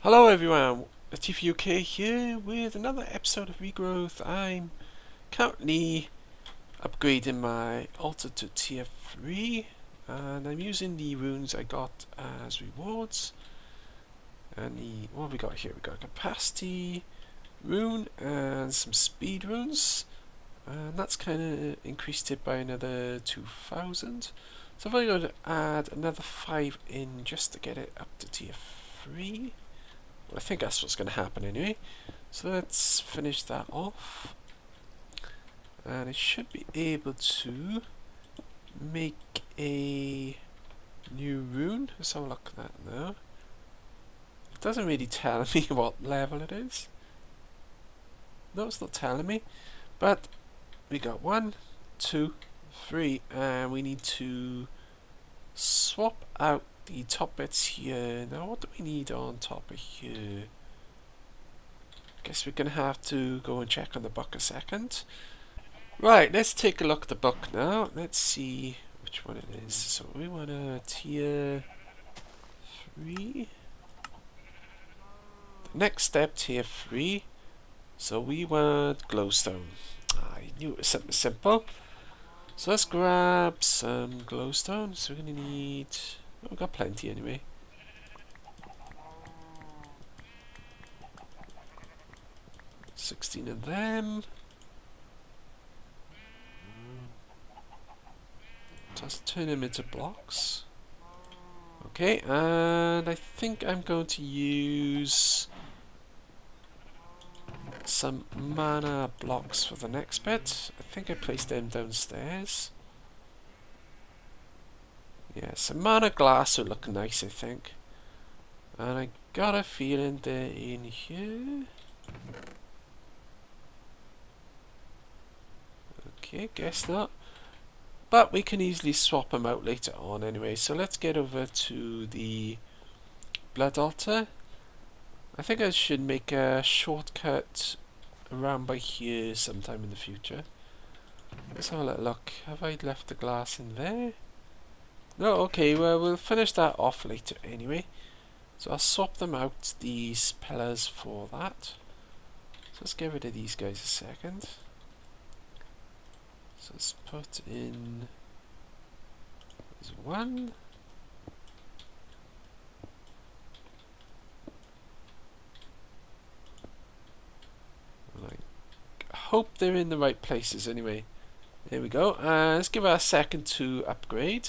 Hello everyone, TVUK here with another episode of Regrowth. I'm currently upgrading my altar to tier 3 and I'm using the runes I got as rewards. And what have we got here? We got a capacity rune and some speed runes, and that's kind of increased it by another 2000. So I'm going to add another 5 in just to get it up to tier 3. I think that's what's going to happen anyway. So let's finish that off. And I should be able to make a new rune. Let's have a look at that now. It doesn't really tell me what level it is. No, it's not telling me. But we got 1, 2, 3, and we need to swap out the top bits here. Now what do we need on top of here? Guess we're gonna have to go and check on the book a second. Right, let's take a look at the book now. Let's see which one it is. So we want a tier 3. The next step, tier 3. So we want glowstone. I knew it was something simple. So let's grab some glowstone. So we're gonna need... Oh, we've got plenty anyway. $16 of them. Just turn them into blocks. Okay, and I think I'm going to use some mana blocks for the next bit. I think I placed them downstairs. Yeah, some mana glass will look nice, I think. And I got a feeling they're in here. Okay, guess not. But we can easily swap them out later on anyway. So let's get over to the blood altar. I think I should make a shortcut around by here sometime in the future. Let's have a little look. Have I left the glass in there? No, okay, well we'll finish that off later anyway. So I'll swap them out, these pillars, for that. So let's get rid of these guys a second. So let's put in this one. I hope they're in the right places anyway. There we go. Let's give it a second to upgrade.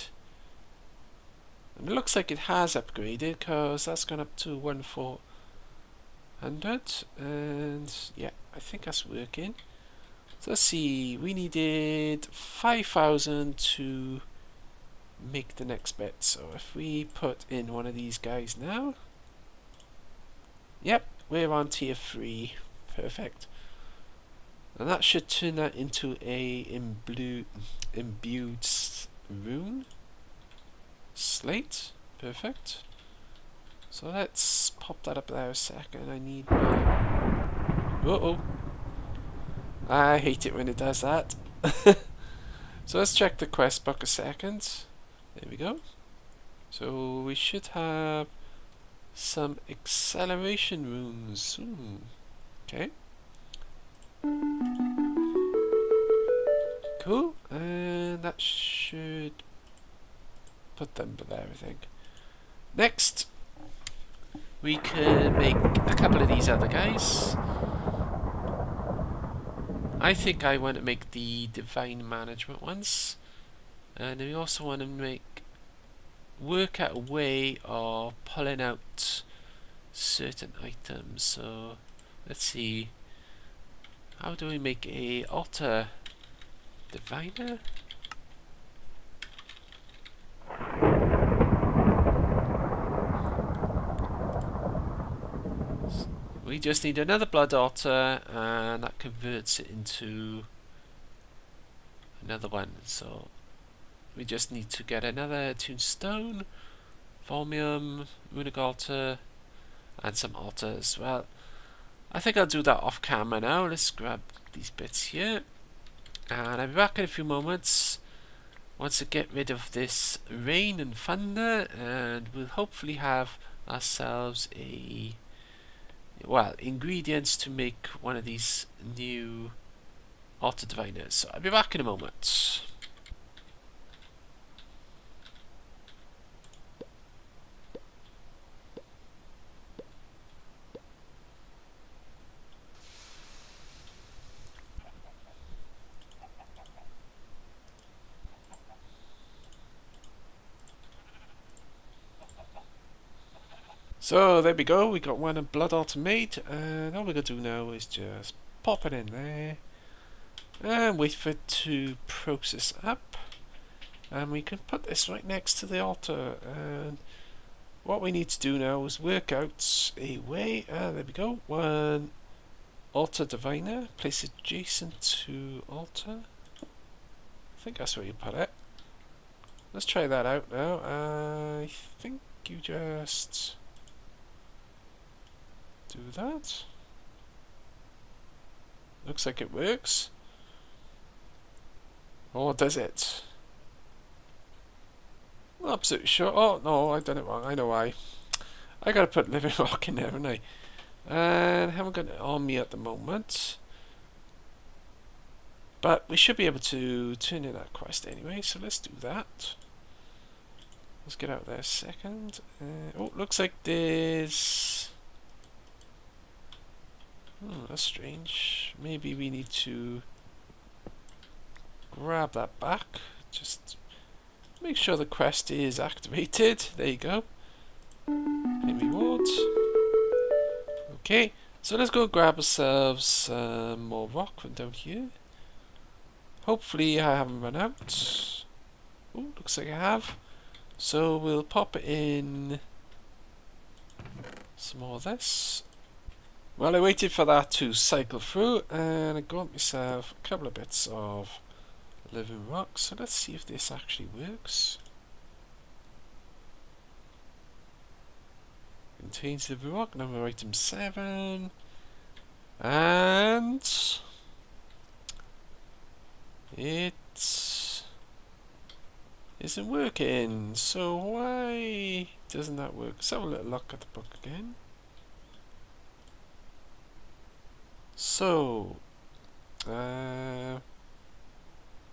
And it looks like it has upgraded because that's gone up to 1400. And yeah, I think that's working. So let's see, we needed 5,000 to make the next bit. So if we put in one of these guys now. Yep, we're on tier 3. Perfect. And that should turn that into a imbued rune. Slate. Perfect. So let's pop that up there a second. I need my... Uh-oh. I hate it when it does that. So let's check the quest book a second. There we go. So we should have some acceleration runes. Okay. Cool. And that should put them there, I think. Next, we can make a couple of these other guys. I think I want to make the divine management ones, and we also want to work out a way of pulling out certain items. So let's see, how do we make a altar diviner? We just need another blood altar, and that converts it into another one. So we just need to get another tombstone, formium, runic altar, and some altars. Well, I think I'll do that off camera now. Let's grab these bits here, and I'll be back in a few moments once I get rid of this rain and thunder, and we'll hopefully have ourselves a well, ingredients to make one of these new altar diviners. So I'll be back in a moment. So there we go, we got one blood altar made, and all we're going to do now is just pop it in there and wait for it to process up, and we can put this right next to the altar. And what we need to do now is work out a way. There we go, one altar diviner, place it adjacent to altar. I think that's where you put it. Let's try that out now. I think you just do that. Looks like it works. Or does it? I'm not absolutely sure. Oh no, I've done it wrong. I know why. I gotta put living rock in there, haven't I? And I haven't got it on me at the moment. But we should be able to turn in that quest anyway, so let's do that. Let's get out there a second. Oh, looks like there's... that's strange. Maybe we need to grab that back. Just make sure the quest is activated. There you go. Claim rewards. Okay, so let's go grab ourselves some more rock from down here. Hopefully I haven't run out. Oh, looks like I have. So we'll pop in some more of this. Well, I waited for that to cycle through, and I got myself a couple of bits of living rock. So let's see if this actually works. Contains living rock, number item 7. And it isn't working. So why doesn't that work? Let's have a little look at the book again. So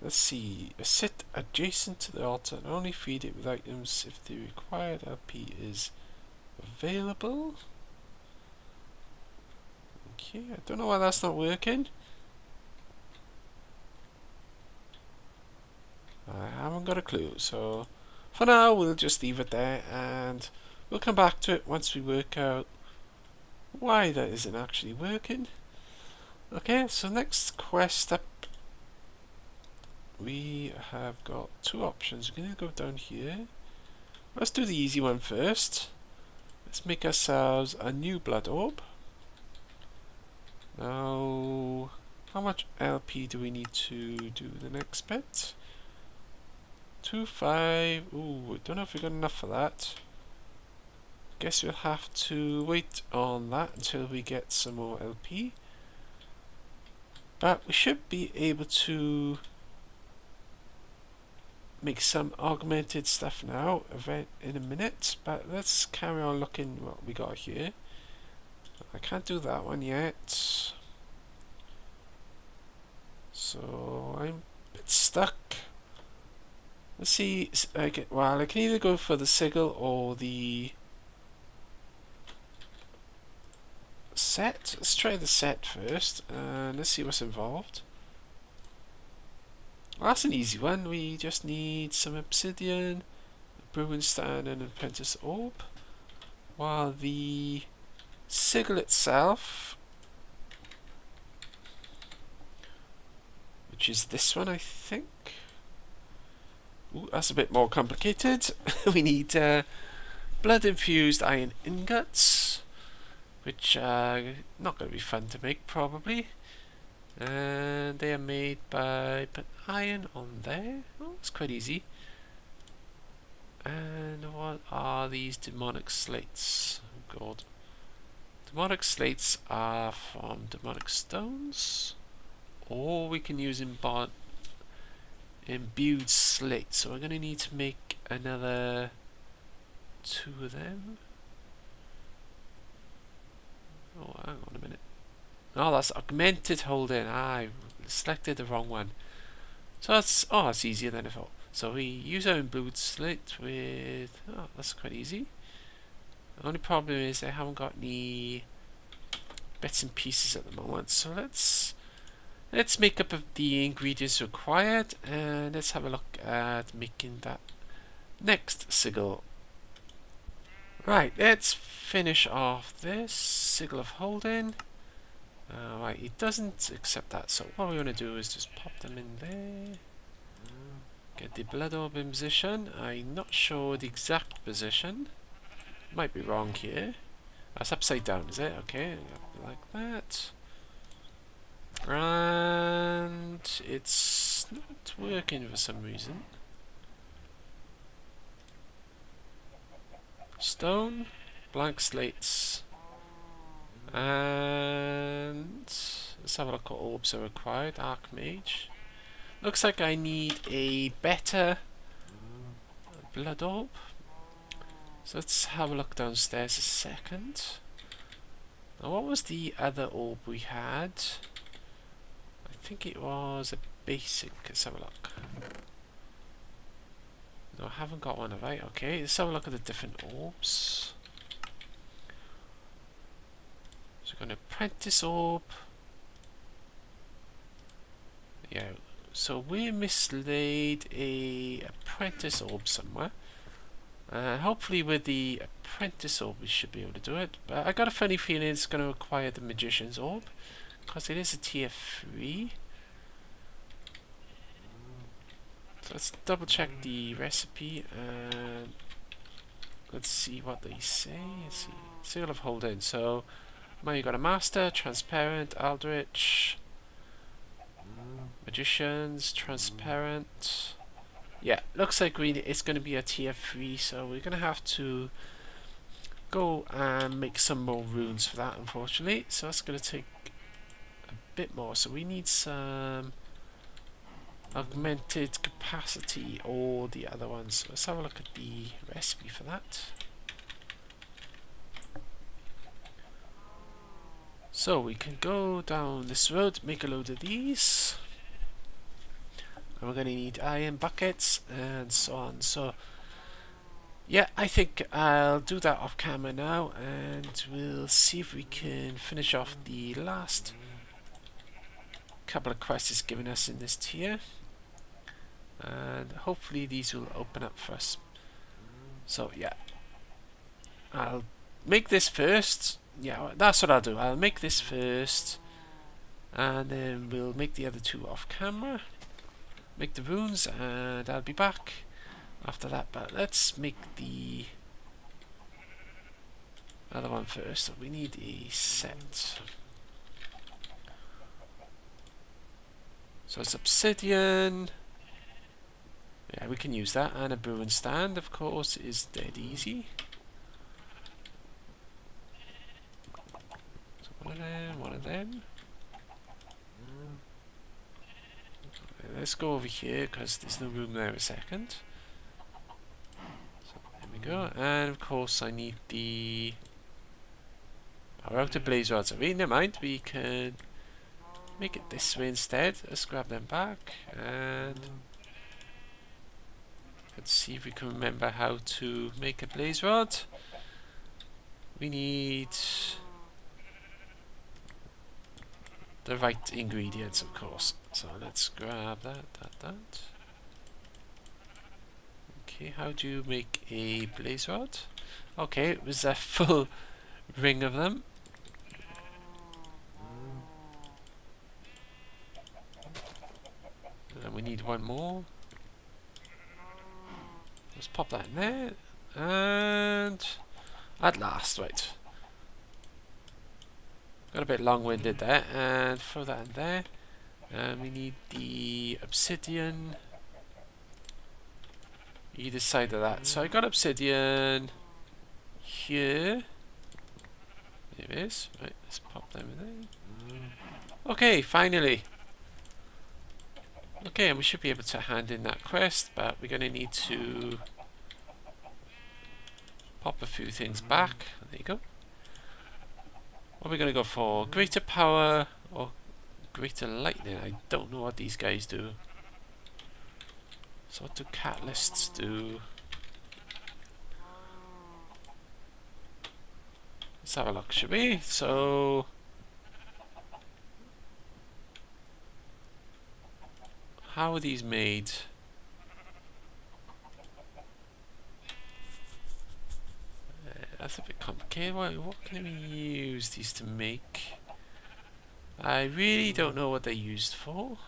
let's see. Sit adjacent to the altar and only feed it with items if the required LP is available. Okay, I don't know why that's not working. I haven't got a clue, so for now we'll just leave it there, and we'll come back to it once we work out why that isn't actually working. Okay, so next quest up, we have got two options. We're going to go down here. Let's do the easy one first. Let's make ourselves a new blood orb. Now, how much LP do we need to do the next bit? 2.5. Ooh, I don't know if we got enough for that. Guess we'll have to wait on that until we get some more LP. But we should be able to make some augmented stuff now in a minute. But let's carry on looking what we got here. I can't do that one yet. So I'm a bit stuck. Let's see. I can either go for the sigil or the set. Let's try the set first, and let's see what's involved. Well, that's an easy one. We just need some obsidian, a brewing stand, and an apprentice orb. While the sigil itself, which is this one, I think. Ooh, that's a bit more complicated. We need blood infused iron ingots, which are not going to be fun to make probably. And they are made by put iron on there. Oh, it's quite easy. And what are these demonic slates? Oh god. Demonic slates are from demonic stones, or we can use imbued slate. So we're going to need to make another 2 of them. Oh, Oh, that's augmented holding. I selected the wrong one. So that's easier than I thought. So we use our imbued slate with, that's quite easy. The only problem is I haven't got any bits and pieces at the moment. So let's make up the ingredients required, and let's have a look at making that next sigil. Right, let's finish off this sigil of holding. Right, it doesn't accept that, so what we're going to do is just pop them in there. Get the blood orb in position. I'm not sure the exact position. Might be wrong here. That's upside down, is it? Okay, like that. And it's not working for some reason. Stone, blank slates, and let's have a look what orbs are required. Archmage. Looks like I need a better blood orb. So let's have a look downstairs a second. Now, what was the other orb we had? I think it was a basic. Let's have a look. No, I haven't got one, have I? Okay, let's have a look at the different orbs. So we're going to apprentice orb. Yeah, so we mislaid a apprentice orb somewhere. Hopefully with the apprentice orb we should be able to do it. But I got a funny feeling it's going to require the magician's orb, because it is a tier 3. So let's double check the recipe and let's see what they say. Let's see. Seal of holding. So now you got a master, transparent, eldritch, magicians, transparent. Yeah, looks like it's going to be a tier 3, so we're going to have to go and make some more runes for that, unfortunately. So that's going to take a bit more. So we need some augmented capacity or the other ones. So let's have a look at the recipe for that. So we can go down this road, make a load of these. And we're going to need iron buckets and so on. So yeah, I think I'll do that off camera now, and we'll see if we can finish off the last couple of quests it's given us in this tier, and hopefully these will open up for us. So yeah, I'll make this first. Yeah, that's what I'll do. I'll make this first, and then we'll make the other two off camera. Make the runes, and I'll be back after that. But let's make the other one first. So we need a set. So it's obsidian. Yeah, we can use that. And a brewing stand, of course, is dead easy. So one of them, one of them. Let's go over here because there's no room there a second. So there we go. And of course I need the power outer blaze rods. Never mind, we can make it this way instead. Let's grab them back and let's see if we can remember how to make a blaze rod. We need the right ingredients, of course. So let's grab that. Okay, how do you make a blaze rod? Okay, it was a full ring of them. And then we need one more. Let's pop that in there. And at last, right. Got a bit long-winded there, and throw that in there. And we need the obsidian either side of that. So I got obsidian here. There it is. Right, let's pop them in there. Okay, finally. Okay, and we should be able to hand in that quest, but we're going to need to pop a few things back. There you go. What we going to go for? Greater power or greater lightning? I don't know what these guys do. So what do catalysts do? Let's have a look, shall we? So how are these made? That's a bit complicated. What can we use these to make? I really don't know what they're used for.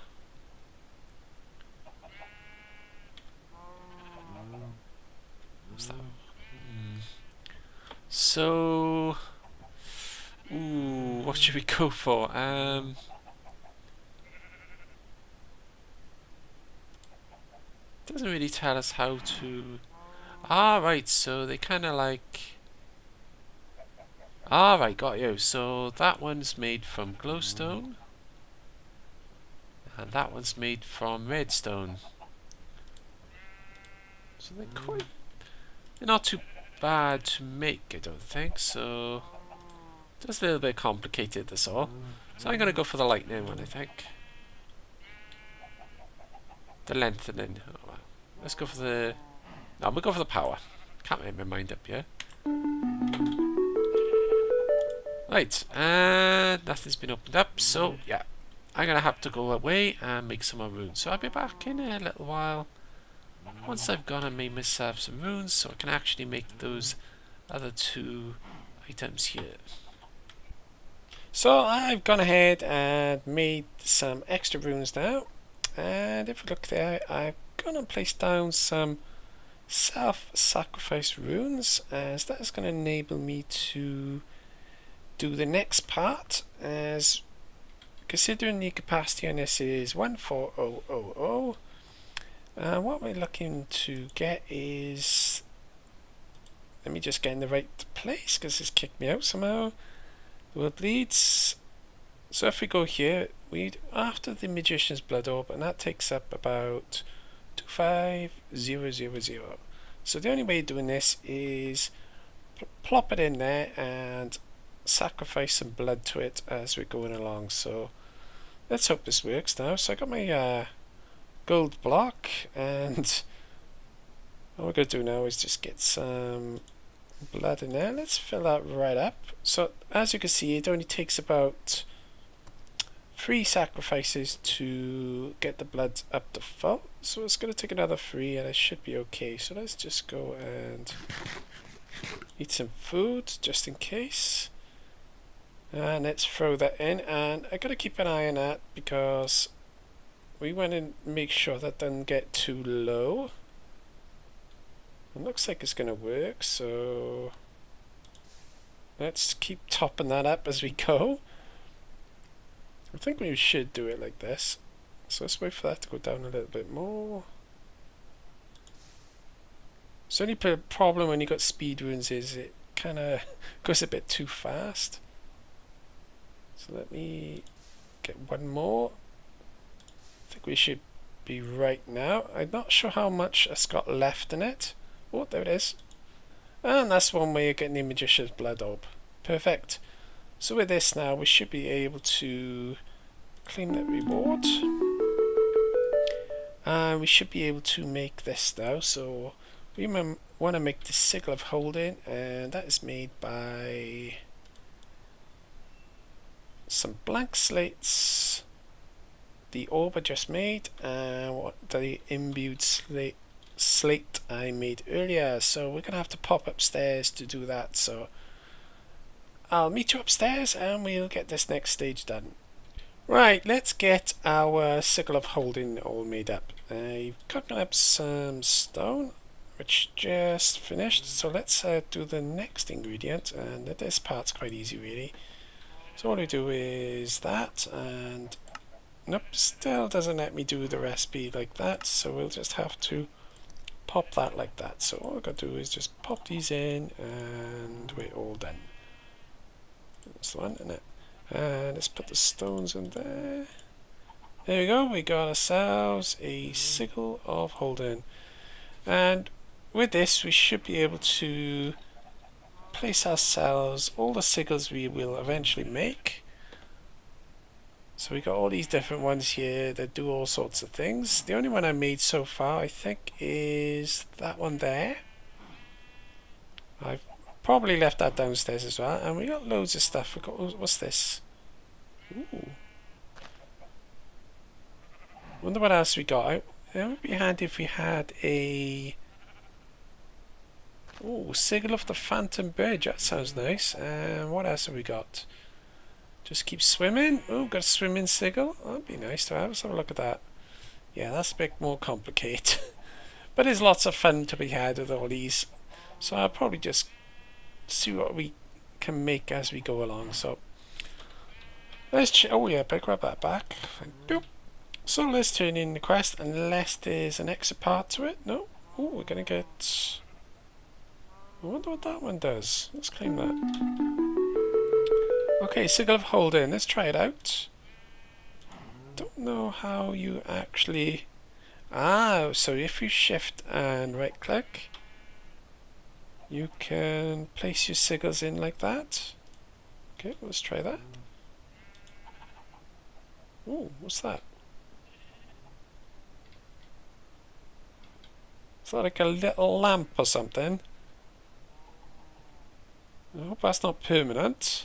What's that? So, ooh, what should we go for? Doesn't really tell us how to. Ah, right. So they kind of like. Ah, right, got you. So that one's made from glowstone, and that one's made from redstone. So they're not too bad to make, I don't think. So just a little bit complicated, that's all. So I'm gonna go for the lightning one, I think. The lengthening. Oh, well. Let's go for the. No, we'll go for the power. Can't make my mind up yet. Right, and nothing's been opened up, so yeah, I'm gonna have to go away and make some more runes. So I'll be back in a little while once I've gone and made myself some runes, so I can actually make those other two items here. So I've gone ahead and made some extra runes now, and if you look there, I've gone and placed down some self-sacrifice runes, as that is going to enable me to do the next part, as considering the capacity on this is 14000, what we're looking to get is, let me just get in the right place because it's kicked me out somehow. The world bleeds. So if we go here, we'd after the magician's blood orb, and that takes up about 25000. So the only way of doing this is plop it in there and sacrifice some blood to it as we're going along. So let's hope this works now. So I got my gold block, and what we're going to do now is just get some blood in there. Let's fill that right up. So as you can see, it only takes about 3 sacrifices to get the blood up to full. So it's going to take another 3 and it should be okay. So let's just go and eat some food just in case. And let's throw that in, and I got to keep an eye on that because we want to make sure that doesn't get too low. It looks like it's going to work, so let's keep topping that up as we go. I think we should do it like this. So let's wait for that to go down a little bit more. So the only problem when you got speed runes is it kind of goes a bit too fast. So let me get one more. I think we should be right now. I'm not sure how much it's got left in it. Oh, there it is. And that's one way of getting the magician's blood orb. Perfect. So with this now, we should be able to claim that reward. And we should be able to make this now. So we want to make the sigil of holding, and that is made by some blank slates, the orb I just made, and what the imbued slate I made earlier. So we're gonna have to pop upstairs to do that, so I'll meet you upstairs and we'll get this next stage done. Right, let's get our sigil of holding all made up. I've cut up some stone which just finished, so let's do the next ingredient, and this part's quite easy really. So all we do is that, and nope, still doesn't let me do the recipe like that, so we'll just have to pop that like that. So all we've got to do is just pop these in and we're all done. That's the one, isn't it? And let's put the stones in there. There we go, we got ourselves a sigil of holding. And with this we should be able to place ourselves all the sigils we will eventually make. So we got all these different ones here that do all sorts of things. The only one I made so far, I think, is that one there. I've probably left that downstairs as well. And we got loads of stuff. We got, what's this? Ooh. Wonder what else we got. It would be handy if we had a sigil of the Phantom Bridge. That sounds nice. And what else have we got? Just keep swimming. Oh, got a swimming sigil. That'd be nice to have. Let's have a look at that. Yeah, that's a bit more complicated. But there's lots of fun to be had with all these. So I'll probably just see what we can make as we go along. So let's oh yeah, better grab that back. Thank you. So let's turn in the quest unless there's an extra part to it. No. Oh, we're gonna get. I wonder what that one does. Let's claim that. Okay, Sigil of Holding. Let's try it out. Don't know how you actually. So if you shift and right click, you can place your sigils in like that. Okay, let's try that. Oh, what's that? Is that like a little lamp or something? I hope that's not permanent.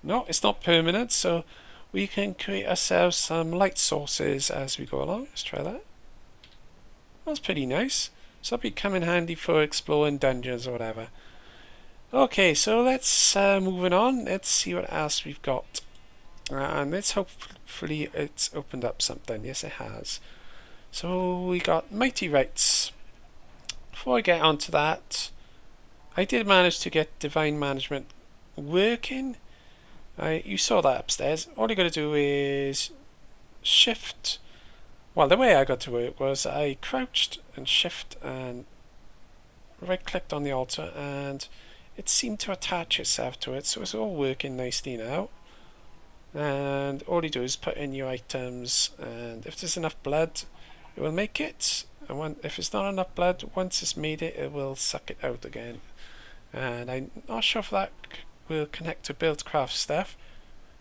No, it's not permanent, so we can create ourselves some light sources as we go along. Let's try that. That's pretty nice. So that'll be come in handy for exploring dungeons or whatever. Okay, so let's moving on. Let's see what else we've got. And let's hopefully it's opened up something. Yes, it has. So we got Mighty Rights. Before I get onto that, I did manage to get Divine Management working. You saw that upstairs. All you got to do is shift. Well, the way I got to work was I crouched and shift and right clicked on the altar and it seemed to attach itself to it, so it's all working nicely now. And all you do is put in your items, and if there's enough blood it will make it, and if it's not enough blood, once it's made it, it will suck it out again. And I'm not sure if that will connect to Buildcraft stuff.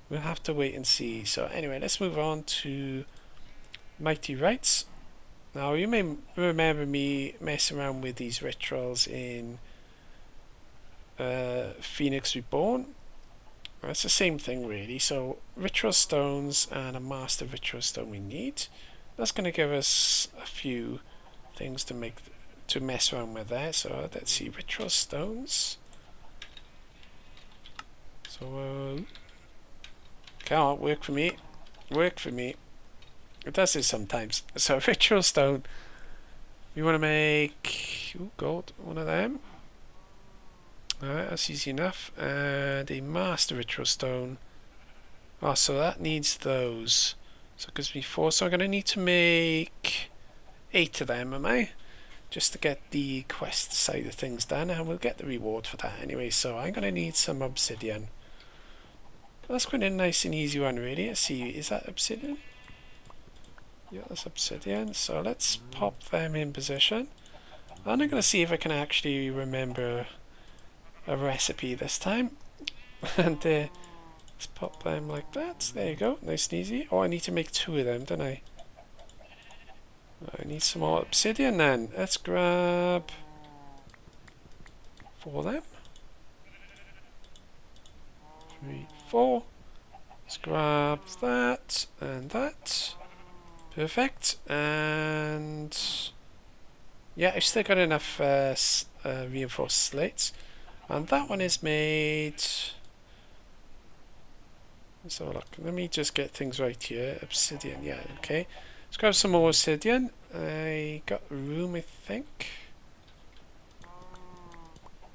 We'll have to wait and see. So anyway, let's move on to Mighty Rights. Now you may remember me messing around with these rituals in Phoenix Reborn. It's the same thing really. So ritual stones and a master ritual stone we need. That's going to give us a few things to mess around with there. So let's see, ritual stones. So come on, work for me. Work for me. It does this sometimes. So ritual stone. We want to make gold, one of them. Alright, that's easy enough. And a master ritual stone. Oh, so that needs those. So it gives me 4. So I'm going to need to make 8 of them, am I? Just to get the quest side of things done, and we'll get the reward for that anyway. So I'm going to need some obsidian. That's quite a nice and easy one really. Let's see, is that obsidian? Yeah, that's obsidian. So let's pop them in position. And I'm going to see if I can actually remember a recipe this time. And let's pop them like that. There you go, nice and easy. Oh, I need to make 2 of them, don't I? I need some more obsidian then. Let's grab 4 of them. 3, 4. Let's grab that and that. Perfect. And yeah, I've still got enough reinforced slates. And that one is made. Let's have a look. Let me just get things right here. Obsidian, yeah, okay. Let's grab some more obsidian. I got room, I think.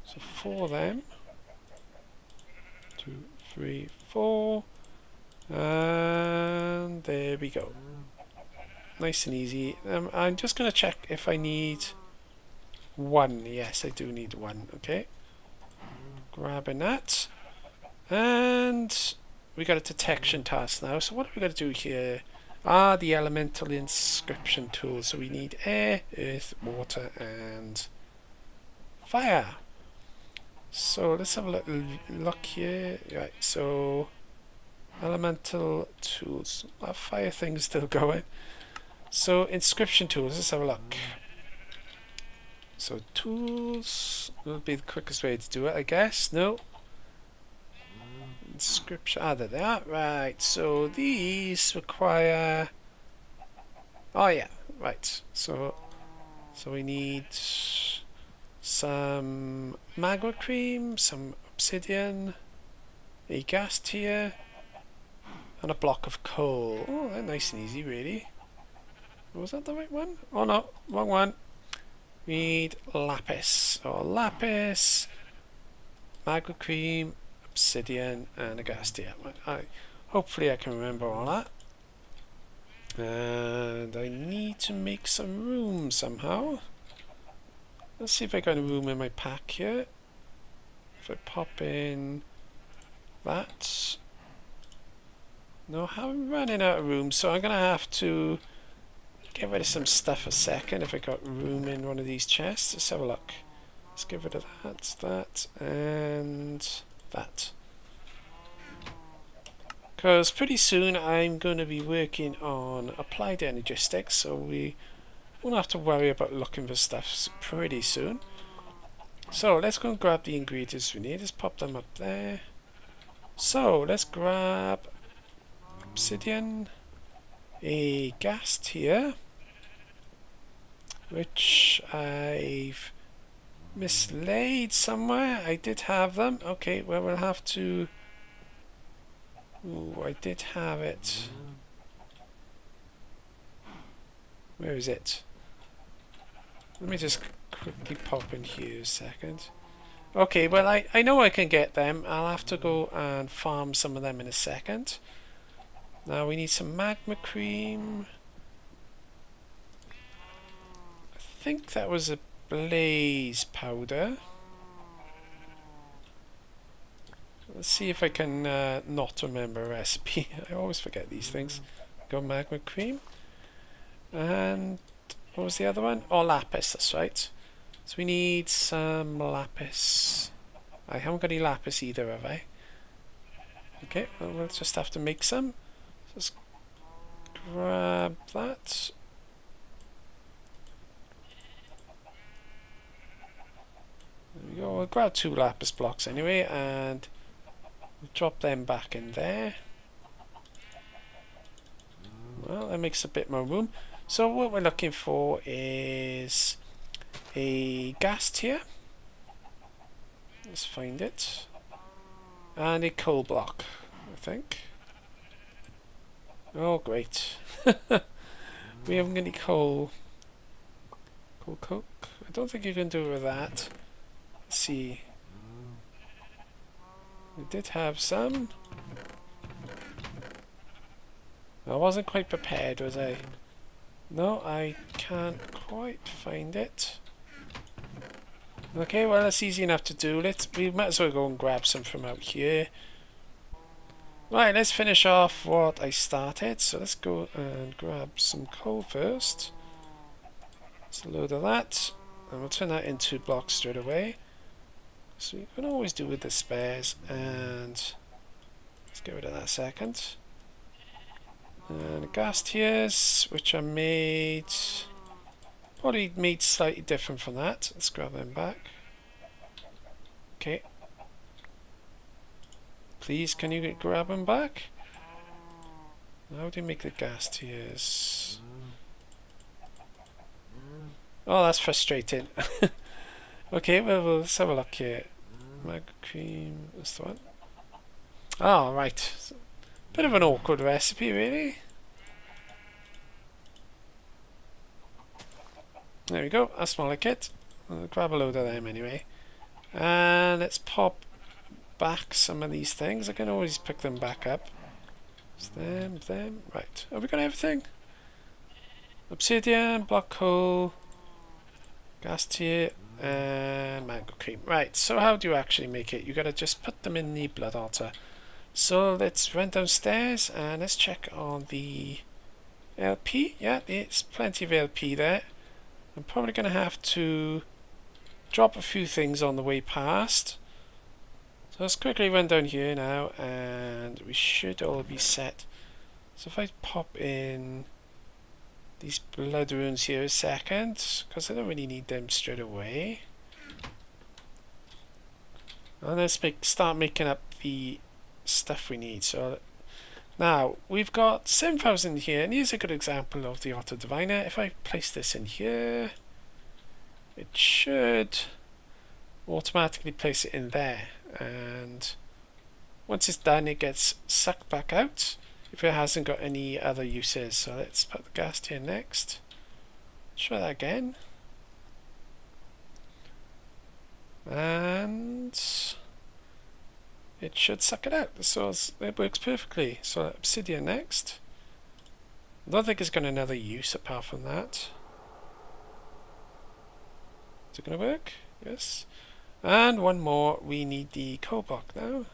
So 4 of them. 2, 3, 4. And there we go. Nice and easy. I'm just going to check if I need 1. Yes, I do need 1. Okay. Grabbing that. And we got a detection task now. So what are we going to do here? The elemental inscription tool. So we need air, earth, water, and fire. So let's have a little look here. Right, so elemental tools. That fire thing's still going. So inscription tools, let's have a look. So tools will be the quickest way to do it, I guess. No. Inscription. Ah, there they are. Right. So these require. Oh yeah. Right. So we need some magma cream, some obsidian, a gas tier, and a block of coal. Oh, they're nice and easy, really. Was that the right one? Oh no, wrong one. We need lapis. Or lapis, magma cream, obsidian, and a gas tier. Hopefully I can remember all that. And I need to make some room somehow. Let's see if I got a room in my pack here. If I pop in that. No, I'm running out of room, so I'm going to have to get rid of some stuff a second if I got room in one of these chests. Let's have a look. Let's get rid of that, and that. Because pretty soon I'm going to be working on applied energistics, so we won't have to worry about looking for stuff pretty soon. So let's go and grab the ingredients we need. Let's pop them up there. So let's grab obsidian, a gas tier, which I've mislaid somewhere. I did have them. Okay, well we'll have to... Ooh, I did have it. Where is it? Let me just quickly pop in here a second. Okay, well I know I can get them. I'll have to go and farm some of them in a second. Now we need some magma cream. I think that was a blaze powder. Let's see if I can not remember a recipe. I always forget these things. Go magma cream. And what was the other one? Oh, lapis, that's right. So we need some lapis. I haven't got any lapis either, have I? Okay, well, we'll just have to make some. Just grab that. There we go. We'll grab 2 lapis blocks anyway, and we'll drop them back in there. Well, that makes a bit more room. So what we're looking for is a gas tier. Let's find it. And a coal block, I think. Oh, great. We haven't got any coal. Coal coke. I don't think you can do it with that. Let's see. We did have some. I wasn't quite prepared, was I? No, I can't quite find it. Okay, well that's easy enough to do. We might as well go and grab some from out here. Right, let's finish off what I started. So let's go and grab some coal first. Let's load of that. And we'll turn that into blocks straight away. So you can always do with the spares. And let's get rid of that second. And the gas tiers, which are made... probably made slightly different from that. Let's grab them back. Okay. Please, can you grab them back? How do you make the gas tiers? Oh, that's frustrating. Okay, well, let's have a look here. Mag cream, that's the one. Oh, right. Bit of an awkward recipe, really. There we go, that's more like it. I'll grab a load of them anyway. And let's pop back some of these things. I can always pick them back up. It's them. Right, have we got everything? Obsidian, block coal, gas tier, and mango cream. Right, so how do you actually make it? You gotta just put them in the blood altar. So let's run downstairs and let's check on the LP. Yeah, there's plenty of LP there. I'm probably going to have to drop a few things on the way past. So let's quickly run down here now, and we should all be set. So if I pop in these blood runes here a second, because I don't really need them straight away. And let's start making up the stuff we need. So now we've got 7,000 here, and here's a good example of the auto diviner. If I place this in here, it should automatically place it in there, and once it's done it gets sucked back out if it hasn't got any other uses. So let's put the gas here next. Try that again, and it should suck it out. So it works perfectly. So obsidian next. I don't think it's got another use apart from that. Is it going to work? Yes. And one more. We need the coal block now.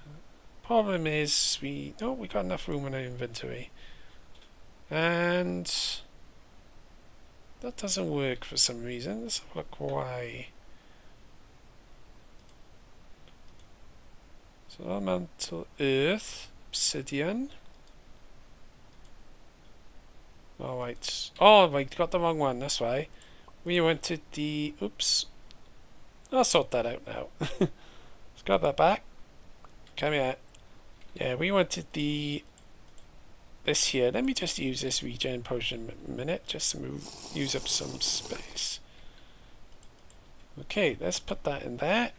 Problem is we got enough room in our inventory, and that doesn't work for some reason. Let's have a look why. So elemental earth, obsidian. Oh right. Oh right, got the wrong one. That's why. We wanted the. Oops. I'll sort that out now. Let's grab that back. Come here. Yeah, we wanted this here. Let me just use this regen potion a minute, just to use up some space. Okay, let's put that in there.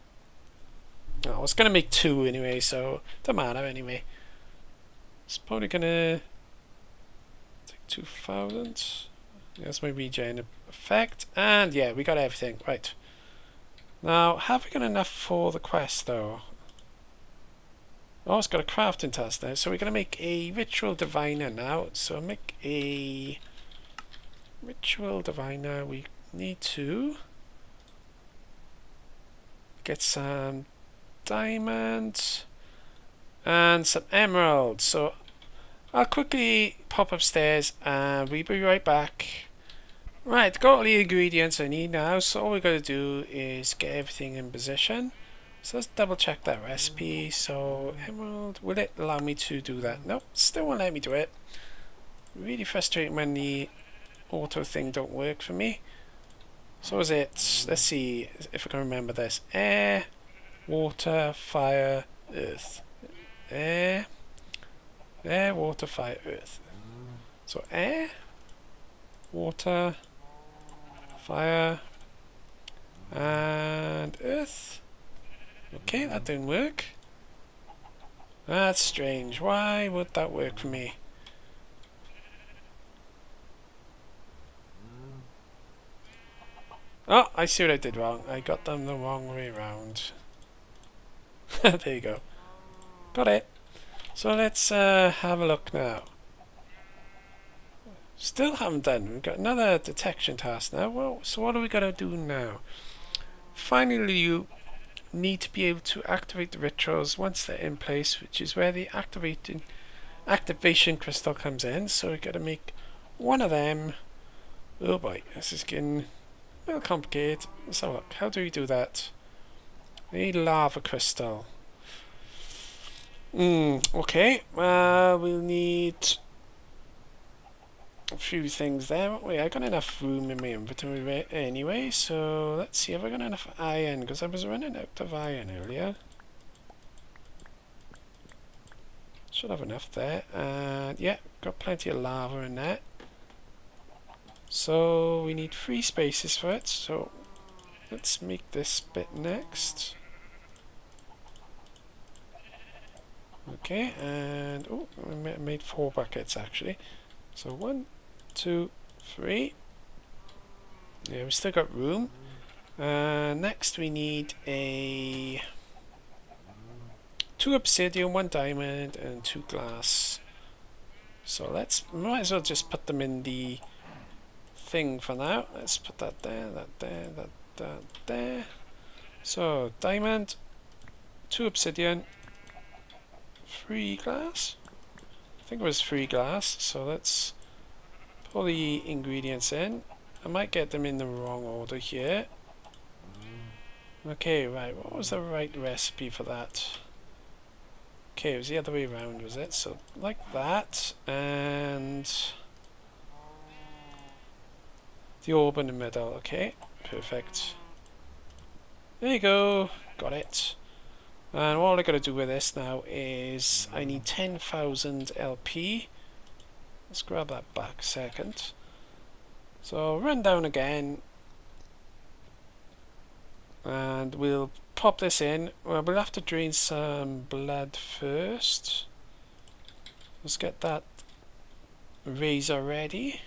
Oh, I was going to make 2 anyway, so don't matter anyway. It's probably going to take 2,000. That's my regen effect. And yeah, we got everything. Right. Now, have we got enough for the quest though? Oh, it's got a crafting task now. So we're going to make a ritual diviner now. So make a ritual diviner. We need to get some diamonds and some emeralds. So I'll quickly pop upstairs and we'll be right back. Right, got all the ingredients I need now. So all we got to do is get everything in position. So let's double check that recipe. So emerald, will it allow me to do that? Nope, still won't let me do it. Really frustrating when the auto thing don't work for me. So is it, let's see if I can remember this. Air, water, fire, earth. Air, water, fire, earth. So air, water, fire, and earth. Okay, that didn't work. That's strange. Why would that work for me? Oh, I see what I did wrong. I got them the wrong way around. There you go. Got it. So let's have a look now. Still haven't done. We've got another detection task now. Well, so what are we going to do now? Finally, you need to be able to activate the rituals once they're in place, which is where the activation crystal comes in. So we've got to make one of them. Oh boy, this is getting a little complicated. Let's have a look. How do we do that? We need lava crystal. Okay. We'll need a few things there. Wait, I got enough room in my inventory anyway, so let's see if I got enough iron, because I was running out of iron earlier. Should have enough there. And yeah, got plenty of lava in there. So we need 3 spaces for it, so let's make this bit next. Okay, and oh, I made 4 buckets actually. So 1, 2, 3. Yeah, we still got room. Next we need 2 obsidian, 1 diamond, and 2 glass. So might as well just put them in the thing for now. Let's put that there, that there, that there. So diamond, 2 obsidian, 3 glass. I think it was 3 glass. So let's put the ingredients in. I might get them in the wrong order here. Okay, right. What was the right recipe for that? Okay, it was the other way around, was it? So like that, and the orb in the middle. Okay, perfect. There you go, got it. And all I got to do with this now is I need 10,000 LP. Let's grab that back a second. So run down again, and we'll pop this in. Well, we'll have to drain some blood first. Let's get that razor ready.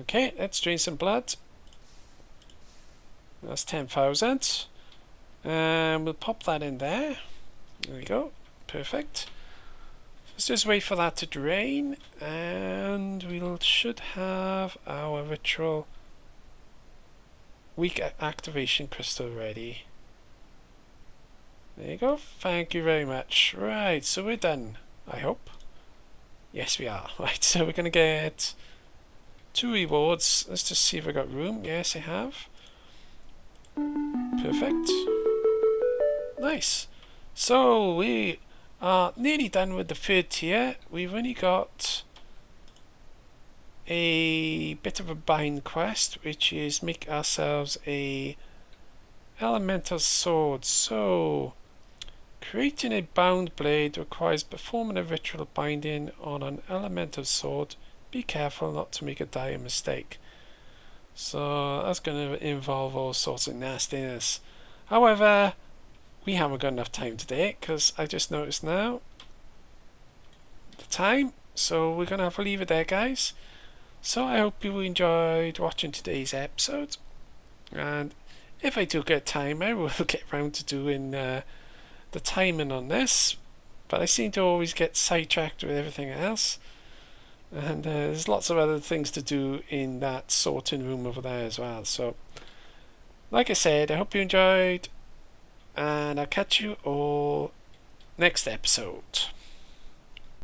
Okay, let's drain some blood. That's 10,000. And we'll pop that in there. There we go. Perfect. Let's just wait for that to drain, and we should have our ritual weak activation crystal ready. There you go. Thank you very much. Right, so we're done, I hope. Yes, we are. Right, so we're going to get 2 rewards. Let's just see if I got room. Yes, I have. Perfect. Nice. So we are nearly done with the 3rd tier. We've only got a bit of a bind quest, which is make ourselves a elemental sword. So creating a bound blade requires performing a ritual binding on an elemental sword. Be careful not to make a dire mistake. So that's going to involve all sorts of nastiness. However, we haven't got enough time today, because I just noticed now the time. So we're going to have to leave it there, guys. So I hope you enjoyed watching today's episode. And if I do get time, I will get round to doing the timing on this. But I seem to always get sidetracked with everything else. And there's lots of other things to do in that sorting room over there as well. So, like I said, I hope you enjoyed. And I'll catch you all next episode.